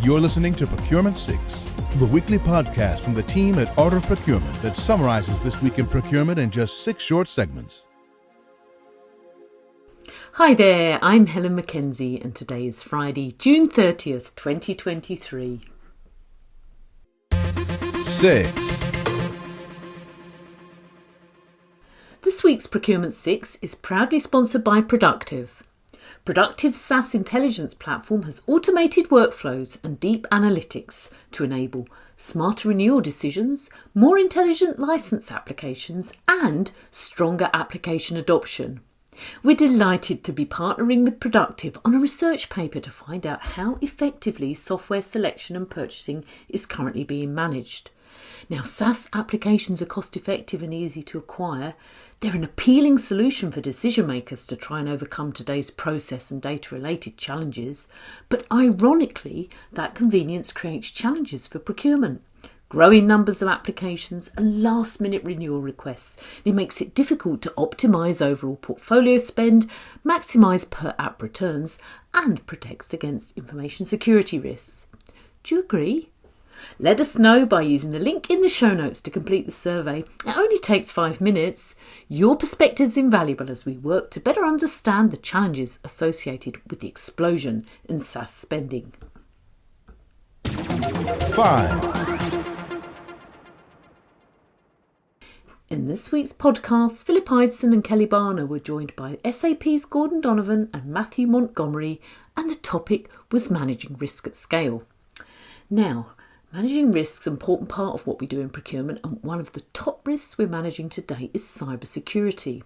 You're listening to Procurement 6, the weekly podcast from the team at Art of Procurement that summarizes this week in procurement in just 6 short segments. Hi there, I'm Helen Mackenzie and today is Friday, June 30th, 2023. 6. This week's Procurement 6 is proudly sponsored by Productive. Productive's SaaS intelligence platform has automated workflows and deep analytics to enable smarter renewal decisions, more intelligent license applications, and stronger application adoption. We're delighted to be partnering with Productive on a research paper to find out how effectively software selection and purchasing is currently being managed. Now, SaaS applications are cost-effective and easy to acquire. They're an appealing solution for decision makers to try and overcome today's process and data-related challenges. But ironically, that convenience creates challenges for procurement. Growing numbers of applications and last-minute renewal requests. It makes it difficult to optimise overall portfolio spend, maximise per-app returns, and protect against information security risks. Do you agree? Let us know by using the link in the show notes to complete the survey. It only takes 5 minutes. Your perspective is invaluable as we work to better understand the challenges associated with the explosion in SaaS spending. 5. In this week's podcast, Philip Ideson and Kelly Barner were joined by SAP's Gordon Donovan and Matthew Montgomery, and the topic was managing risk at scale. Now, managing risk is an important part of what we do in procurement, and one of the top risks we're managing today is cybersecurity.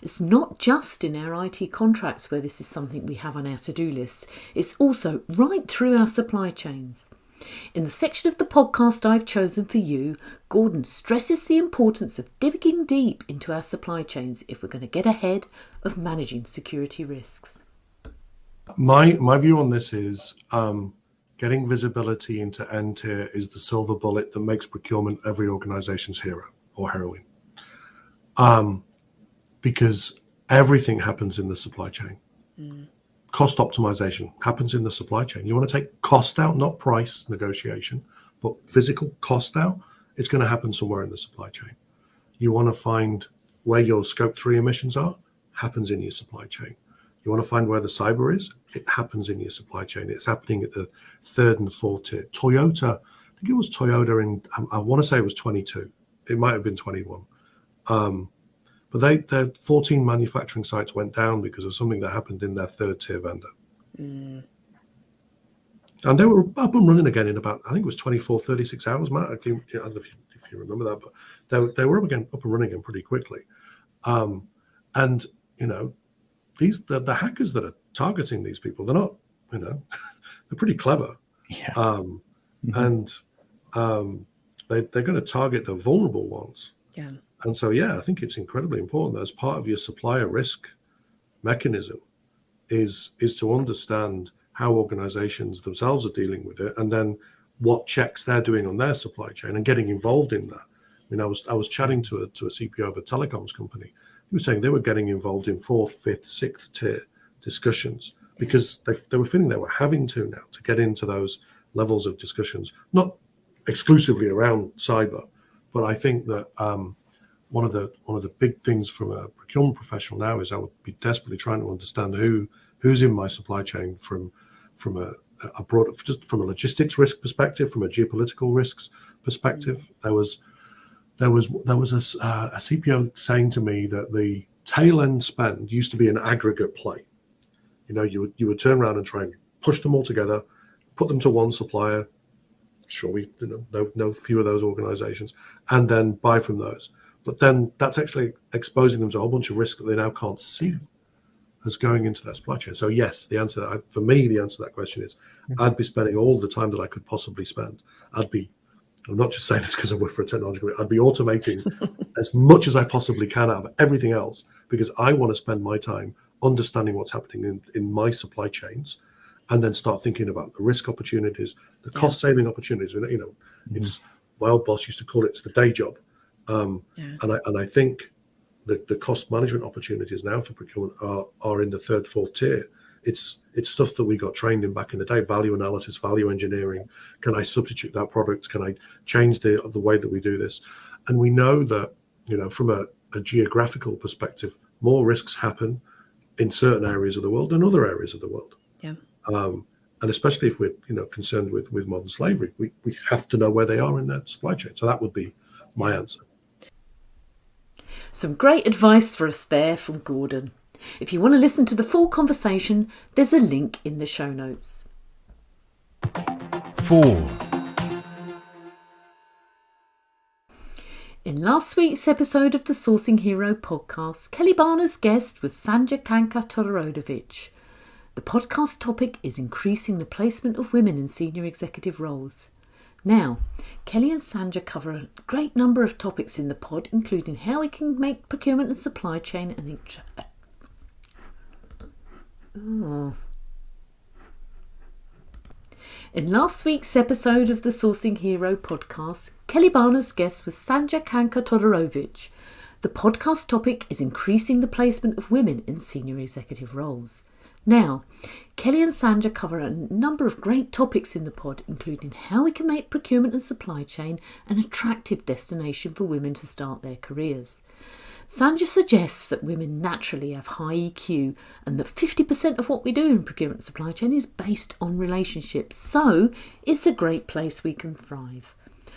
It's not just in our IT contracts where this is something we have on our to-do list, it's also right through our supply chains. In the section of the podcast I've chosen for you, Gordon stresses the importance of digging deep into our supply chains if we're going to get ahead of managing security risks. My view on this is getting visibility into end tier is the silver bullet that makes procurement every organization's hero or heroine. Because everything happens in the supply chain. Cost optimization happens in the supply chain. You want to take cost out, not price negotiation, but physical cost out. It's going to happen somewhere in the supply chain. You want to find where your scope 3 emissions are, happens in your supply chain. You want to find where the cyber is, it happens in your supply chain. It's happening at the 3rd and 4th tier. Toyota, I think it was Toyota in, I want to say it was 22. It might have been 21. But their 14 manufacturing sites went down because of something that happened in their 3rd tier vendor. And they were up and running again in about, I think it was 24, 36 hours, Matt. I don't know if you remember that, but they were up and running again pretty quickly. And, you know, the hackers that are targeting these people, they're not, you know, they're pretty clever. Yeah. And they're going to target the vulnerable ones. Yeah. And so, yeah, I think it's incredibly important that as part of your supplier risk mechanism is to understand how organizations themselves are dealing with it, and then what checks they're doing on their supply chain and getting involved in that. I mean, I was chatting to a CPO of a telecoms company. He was saying they were getting involved in 4th, 5th, 6th tier discussions because they were feeling they were having to now to get into those levels of discussions, not exclusively around cyber, but I think that one of the big things from a procurement professional now is I would be desperately trying to understand who's in my supply chain from a broad, just from a logistics risk perspective, from a geopolitical risks perspective. There was a CPO saying to me that the tail end spend used to be an aggregate play. You know, you would turn around and try and push them all together, put them to one supplier. Sure, we know few of those organizations, and then buy from those. But then that's actually exposing them to a whole bunch of risk that they now can't see as going into their supply chain. So yes, the answer to that question is I'd be spending all the time that I could possibly spend. I'm not just saying this because I work for a technology company. I'd be automating as much as I possibly can out of everything else because I want to spend my time understanding what's happening in my supply chains, and then start thinking about the risk opportunities, the cost saving opportunities. You know, it's my old boss used to call it's the day job. And I think the cost management opportunities now for procurement are in the 3rd, 4th tier It's stuff that we got trained in back in the day: value analysis, value engineering. Can I substitute that product? Can I change the way that we do this? And we know that, from a geographical perspective, more risks happen in certain areas of the world than other areas of the world. Yeah. And especially if we're concerned with modern slavery, we have to know where they are in that supply chain. So that would be my answer. Some great advice for us there from Gordon. If you want to listen to the full conversation, there's a link in the show notes. 4. In last week's episode of the Sourcing Hero podcast, Kelly Barner's guest was Sanja Kanka-Todorovic. The podcast topic is increasing the placement of women in senior executive roles. Now, Kelly and Sanja cover a great number of topics in the pod, including how we can make procurement and supply chain In last week's episode of the Sourcing Hero podcast, Kelly Barner's guest was Sanja Kanka-Todorovic. The podcast topic is increasing the placement of women in senior executive roles. Now, Kelly and Sanja cover a number of great topics in the pod, including how we can make procurement and supply chain an attractive destination for women to start their careers. Sanja suggests that women naturally have high EQ and that 50% of what we do in procurement and supply chain is based on relationships, so it's a great place we can thrive.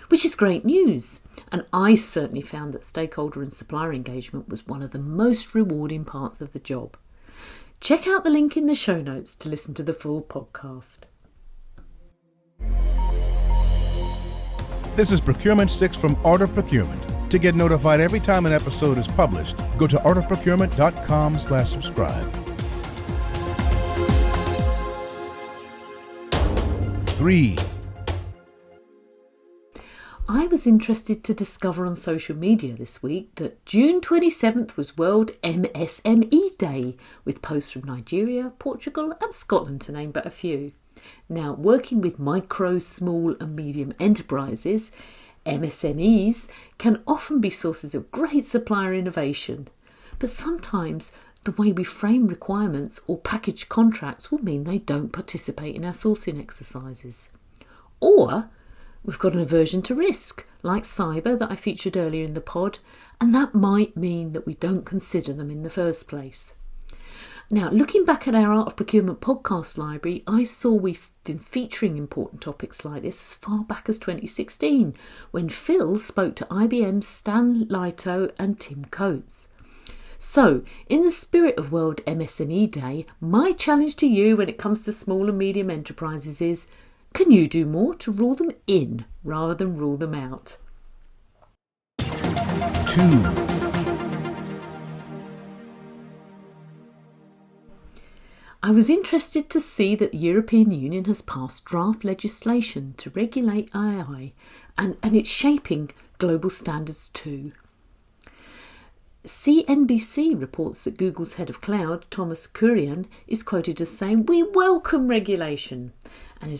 Which is great news, and I certainly found that stakeholder and supplier engagement was one of the most rewarding parts of the job. Check out the link in the show notes to listen to the full podcast. This is Procurement 6 from Art of Procurement. To get notified every time an episode is published, go to artofprocurement.com/subscribe. 3. I was interested to discover on social media this week that June 27th was World MSME Day, with posts from Nigeria, Portugal and Scotland to name but a few. Now, working with micro, small and medium enterprises, MSMEs can often be sources of great supplier innovation. But sometimes the way we frame requirements or package contracts will mean they don't participate in our sourcing exercises. Or we've got an aversion to risk, like cyber that I featured earlier in the pod, and that might mean that we don't consider them in the first place. Now, looking back at our Art of Procurement podcast library, I saw we've been featuring important topics like this as far back as 2016, when Phil spoke to IBM's Stan Lito and Tim Coates. So, in the spirit of World MSME Day, my challenge to you when it comes to small and medium enterprises is, can you do more to rule them in rather than rule them out? 2. I was interested to see that the European Union has passed draft legislation to regulate AI, and it's shaping global standards too. CNBC reports that Google's head of cloud, Thomas Kurian, is quoted as saying, "We welcome regulation," and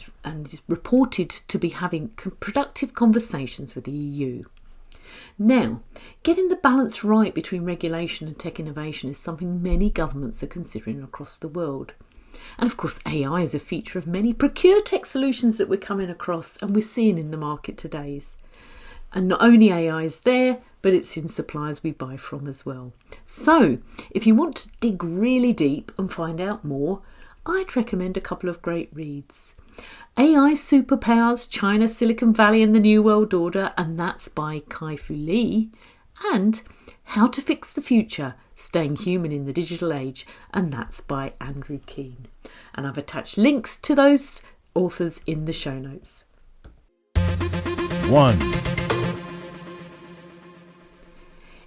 is reported to be having productive conversations with the EU. Now, getting the balance right between regulation and tech innovation is something many governments are considering across the world. And of course, AI is a feature of many procure tech solutions that we're coming across and we're seeing in the market today. And not only AI is there, but it's in suppliers we buy from as well. So, if you want to dig really deep and find out more, I'd recommend a couple of great reads. AI Superpowers, China, Silicon Valley and the New World Order, and that's by Kai-Fu Lee, and How to Fix the Future, Staying Human in the Digital Age, and that's by Andrew Keane. And I've attached links to those authors in the show notes. 1.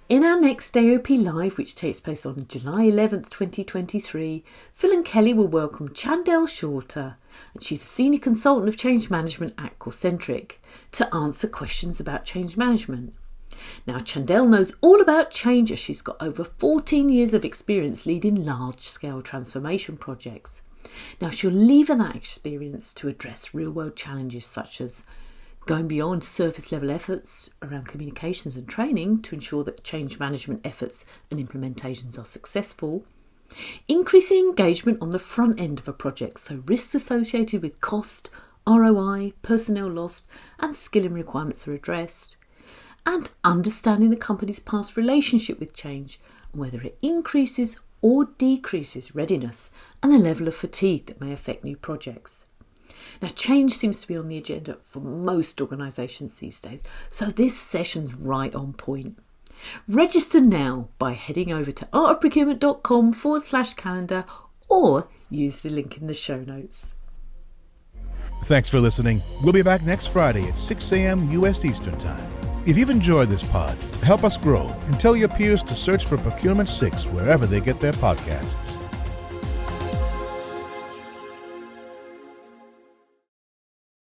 In our next AOP Live, which takes place on July 11th, 2023, Phil and Kelly will welcome Chandel Shorter, and she's a Senior Consultant of Change Management at Corcentric, to answer questions about change management. Now, Chandel knows all about change as she's got over 14 years of experience leading large-scale transformation projects. Now, she'll lever that experience to address real-world challenges such as going beyond surface-level efforts around communications and training to ensure that change management efforts and implementations are successful, Increasing engagement on the front end of a project, so risks associated with cost, ROI, personnel lost and skilling requirements are addressed. And understanding the company's past relationship with change and whether it increases or decreases readiness and the level of fatigue that may affect new projects. Now, change seems to be on the agenda for most organisations these days, so this session's right on point. Register now by heading over to artofprocurement.com/calendar or use the link in the show notes. Thanks for listening. We'll be back next Friday at 6 a.m. U.S. Eastern Time. If you've enjoyed this pod, help us grow and tell your peers to search for Procurement 6 wherever they get their podcasts.